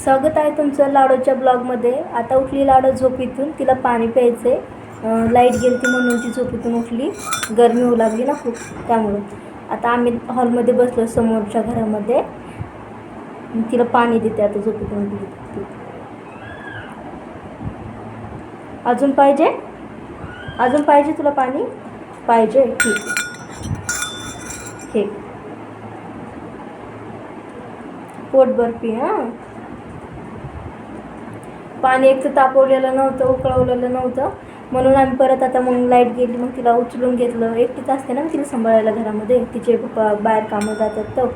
स्वागत आहे तुमचं लाडोच्या ब्लॉगमध्ये. आता उठली लाडो झोपेतून, तिला पाणी प्यायचं आहे. लाईट गेली ती म्हणून ती झोपेतून उठली. गरमी होऊ लागली ना खूप, त्यामुळं. आता आम्ही हॉलमध्ये बसलो समोरच्या घरामध्ये. तिला पाणी देते आता झोपेतून उठली. अजून पाहिजे? अजून पाहिजे तुला पाणी? पाहिजे? ठीक ठीक. पोटभर पी. हां, पाणी एक तर तापवलेलं नव्हतं, उकळवलेलं नव्हतं, म्हणून आम्ही परत आता मग लाईट गेली मग तिला उचलून घेतलं. एकटीच असते ना तिला सांभाळायला घरामध्ये, तिचे पप्पा बाहेर कामं जातात तर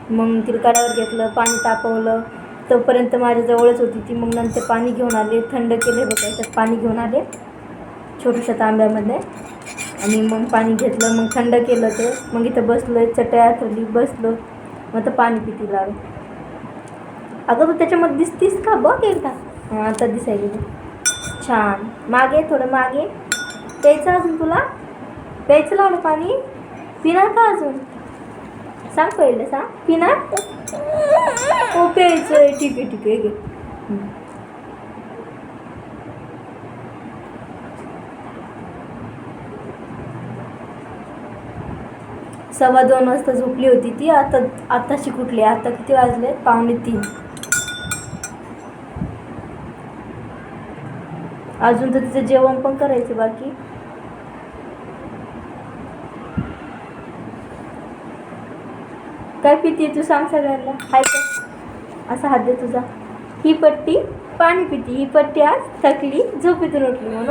मग तिला कडावर घेतलं, पाणी तापवलं. तोपर्यंत माझ्याजवळच होती ती. मग नंतर पाणी घेऊन आले, थंड केले बघा, याच्यात पाणी घेऊन आले छोट्याशा तांब्यामध्ये. आणि मग पाणी घेतलं, मग थंड केलं ते. मग इथं बसलो, चटया खाली बसलो. मग तर पाणी पिती लाडू. अगं तू त्याच्यामध्ये दिसतीस का? बघ एकदा. हां, आता दिसायली. छान. मागे, थोडं मागे. प्यायचं अजून तुला? प्यायचं लावलं पाणी? पिणार का अजून? सांग पहिलं, सांग. पिणार? हो, प्यायचं आहे. ठीक आहे ठीक आहे, घे. 2:15 वाजता झोपली होती ती. आताशी कुठली? आता किती वाजले? 2:45. अजून तर तिचं जेवण पण करायचं बाकी. काय पिते तू? सांग सगळ्यांना. हाय कर, असा हात दे तुझा. ही पट्टी पाणी पिती. ही पट्टी आज थकली, झोपेतून उठली म्हणून